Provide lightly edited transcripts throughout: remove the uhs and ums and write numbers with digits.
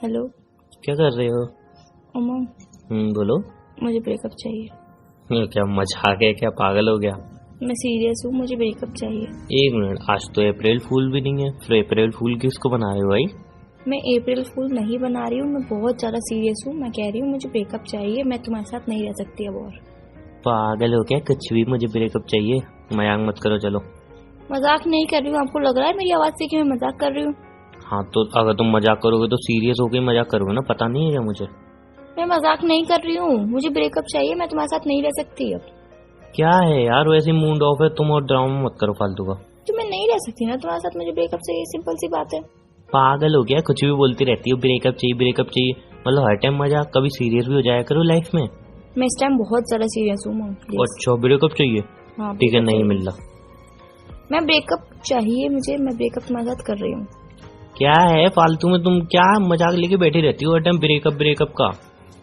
Hello. क्या कर रहे हो? उमंग, बोलो। मुझे ब्रेकअप चाहिए। ये क्या मजाक है? क्या पागल हो गया? मैं सीरियस हूँ, मुझे ब्रेकअप चाहिए। एक मिनट, आज तो अप्रैल फूल भी नहीं है, फिर अप्रैल फूल किसको बना रहे हो भाई? मैं अप्रैल फूल नहीं बना रही हूँ, मैं बहुत ज़्यादा सीरियस हूँ। मैं कह रही हूँ मुझे ब्रेकअप चाहिए, मैं तुम्हारे साथ नहीं रह सकती अब और। पागल हो क्या? कुछ भी मुझे ब्रेकअप चाहिए? मजाक मत करो, चलो। मजाक नहीं कर रही हूँ, आपको लग रहा है मेरी आवाज़ से कि मैं मजाक कर रही हूँ? हाँ तो अगर तुम मजाक करोगे तो सीरियस होके मजाक करोगे ना, पता नहीं है क्या मुझे? मैं मजाक नहीं कर रही हूँ, मुझे ब्रेकअप चाहिए, मैं तुम्हारे साथ नहीं रह सकती अब। क्या है यार, वैसे मूड ऑफ है तुम, और ड्रामा मत करो फालतू का। तो मैं नहीं रह सकती ना तुम्हारे साथ, मुझे ब्रेकअप चाहिए, सिंपल सी बात है। पागल हो गया? कुछ भी बोलती रहती हो, ब्रेकअप चाहिए ब्रेकअप चाहिए, मतलब हर टाइम मजाक, कभी सीरियस भी हो जाया करो लाइफ में। मैं इस टाइम बहुत ज़्यादा सीरियस हूँ। अच्छा, ब्रेकअप चाहिए? हाँ ठीक है, नहीं मिल रहा। मैं ब्रेकअप चाहिए मुझे, मैं ब्रेकअप तुम्हारे साथ कर रही हूँ। क्या है फालतू में तुम क्या मजाक लेके बैठी रहती हो हर टाइम ब्रेकअप ब्रेकअप का?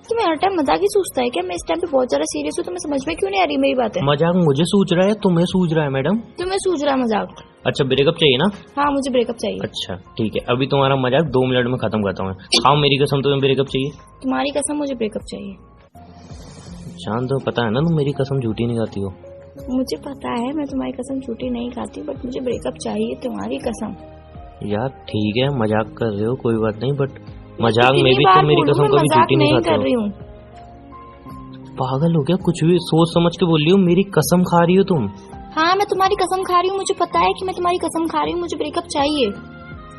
तुम्हें हर टाइम मजाक ही सूझता है क्या? मैं इस टाइम पे बहुत ज्यादा सीरियस हूँ, तुम्हें समझ में क्यों नहीं आ रही मेरी बात है? मजाक मुझे सूझ रहा है, तुम्हें सूझ रहा है मैडम? तुम्हें सूझ रहा है मजाक? अच्छा, ब्रेकअप चाहिए ना? हाँ, मुझे ब्रेकअप चाहिए। अच्छा ठीक है, अभी तुम्हारा मजाक 2 मिनट में खत्म करता हूँ। हाँ, मेरी कसम तुम्हें ब्रेकअप चाहिए? तुम्हारी कसम, मुझे ब्रेकअप चाहिए। जान तो पता है ना तुम मेरी कसम झूठी नहीं खाती हो। मुझे पता है मैं तुम्हारी कसम झूठी नहीं खाती, बट मुझे ब्रेकअप चाहिए, तुम्हारी कसम। यार ठीक है, मजाक कर रहे हो कोई बात नहीं, बट मजाक में भी तुम मेरी कसम कभी मजाक झूठी नहीं नहीं खाते कर रही हो। हूँ। पागल हो गया? कुछ भी सोच समझ के बोल रही हो, मेरी कसम खा रही हो तुम। हाँ, मैं तुम्हारी कसम खा रही हूँ, मुझे पता है कि मैं तुम्हारी कसम खा रही हूँ, मुझे ब्रेकअप चाहिए।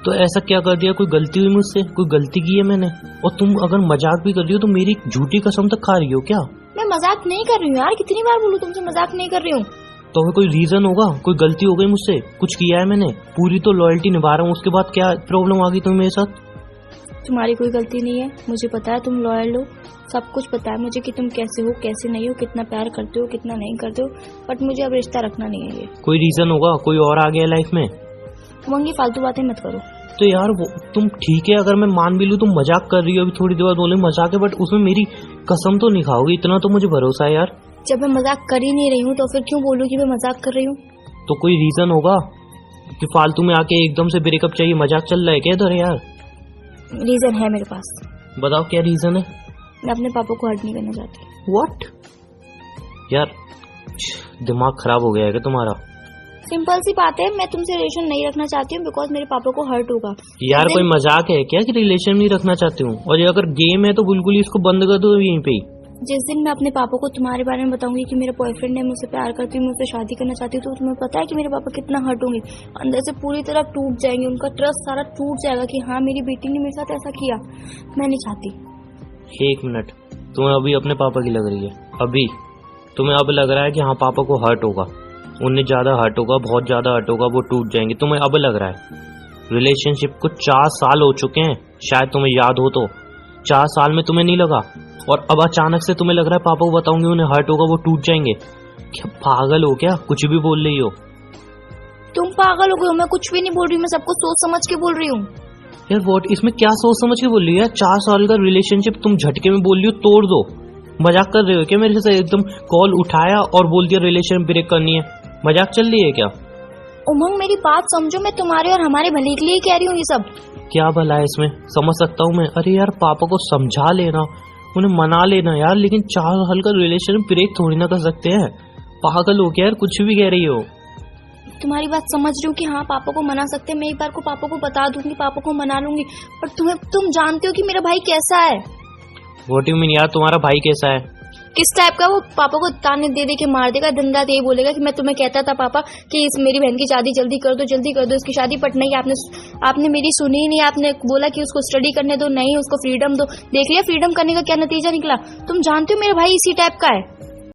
तो ऐसा क्या कर दिया? कोई गलती हुई मुझसे? कोई गलती की है मैंने? और तुम अगर मजाक भी कर रही हो तो मेरी झूठी कसम तक खा रही हो क्या? मैं मजाक नहीं कर रही हूँ यार, कितनी बार बोलूँ तुमसे, मजाक नहीं कर रही हूँ। तो कोई रीजन होगा, कोई गलती हो गई मुझसे, कुछ किया है मैंने, पूरी तो लॉयल्टी निभा रहा हूँ, उसके बाद क्या प्रॉब्लम आ गई तुम्हें मेरे साथ? तुम्हारी कोई गलती नहीं है, मुझे पता है तुम लॉयल हो, सब कुछ पता है मुझे कि तुम कैसे हो कैसे नहीं हो, कितना प्यार करते हो कितना नहीं करते हो, बट मुझे अब रिश्ता रखना नहीं है ये। कोई रीजन होगा, कोई और आ गया लाइफ में? मंगी, फालतू बातें मत करो। तो यार वो तुम ठीक है, अगर मैं मान भी लूँ तुम मजाक कर रही हो, अभी थोड़ी देर बाद बोले मजाक है, बट उसमें मेरी कसम तो नहीं खाओगी, इतना तो मुझे भरोसा है यार। जब मैं मजाक कर ही नहीं रही हूँ तो फिर क्यों बोलूँ कि मैं मजाक कर रही हूँ? तो कोई रीजन होगा कि फालतू में आके एकदम से ब्रेकअप चाहिए, मजाक चल रहा है क्या इधर यार? रीजन है मेरे पास। बताओ क्या रीजन है? मैं अपने पापा को हर्ट नहीं करना चाहती। व्हाट? यार दिमाग खराब हो गया है क्या तुम्हारा? सिंपल सी बात है, मैं तुमसे रिलेशन नहीं रखना चाहती हूँ बिकॉज मेरे पापा को हर्ट होगा। यार कोई मजाक है क्या कि रिलेशन नहीं रखना चाहती हूँ? और ये अगर गेम है तो बिल्कुल ही इसको बंद कर दो यहीं पे ही। जिस दिन मैं अपने पापा को तुम्हारे बारे में बताऊंगी कि मेरा बॉयफ्रेंड है, मुझसे प्यार करती हूँ, मुझसे शादी करना चाहती हूँ, तो तुम्हें पता है कि मेरे पापा कितना हर्ट होंगे, अंदर से पूरी तरह टूट जाएंगे, उनका ट्रस्ट सारा टूट जाएगा कि हाँ मेरी बेटी ने मेरे साथ ऐसा किया। मैं नहीं चाहती। 1 मिनट, तुम्हें अभी अपने पापा की लग रही है? अभी तुम्हें अब लग रहा है कि हाँ पापा को हर्ट होगा, उन्हें ज्यादा हर्ट होगा, बहुत ज्यादा हर्ट होगा, वो टूट जाएंगे, तुम्हें अब लग रहा है? रिलेशनशिप को 4 साल हो चुके हैं, शायद तुम्हें याद हो तो। 4 साल में तुम्हें नहीं लगा, और अब अचानक से तुम्हें लग रहा है पापा को बताऊंगी उन्हें हर्ट होगा, वो टूट जाएंगे? क्या पागल हो क्या? कुछ भी बोल रही हो तुम। पागल हो गए हो? मैं कुछ भी नहीं बोल रही हूँ, मैं सब कुछ सोच समझ के बोल रही हूँ। यार व्हाट, इसमें क्या सोच समझ के बोल रही हो यार? 4 साल का रिलेशनशिप तुम झटके में बोल रही हो तोड़ दो? मजाक कर रहे हो क्या मेरे से? एकदम कॉल उठाया और बोल दिया रिलेशन ब्रेक करनी है, मजाक चल रही है क्या? उमंग, मेरी बात समझो, मैं तुम्हारे और हमारे भले के लिए कह रही हूँ ये सब। क्या भला है इसमें? समझ सकता हूँ मैं। अरे यार पापा को समझा लेना, उन्हें मना लेना यार, लेकिन 4 साल का रिलेशन ब्रेक थोड़ी ना कर सकते हैं। पागल हो क्या यार? कुछ भी कह रही हो। तुम्हारी बात समझ रही हूँ कि हाँ पापा को मना सकते हैं, मैं एक बार को पापा को बता दूंगी, पापा को मना लूंगी, पर तुम जानते हो कि मेरा भाई कैसा है। व्हाट यू मीन यार, तुम्हारा भाई कैसा है? किस टाइप का? वो पापा को ताने दे दे के मार देगा, दिन रात यही बोलेगा कि मैं तुम्हें कहता था पापा कि इस मेरी बहन की शादी जल्दी कर दो, जल्दी कर दो, इसकी शादी पट नहीं। आपने मेरी सुनी ही नहीं, आपने बोला कि उसको स्टडी करने दो, नहीं उसको फ्रीडम दो। देख लिया फ्रीडम करने का क्या नतीजा निकला? तुम जानते हो मेरा भाई इसी टाइप का है।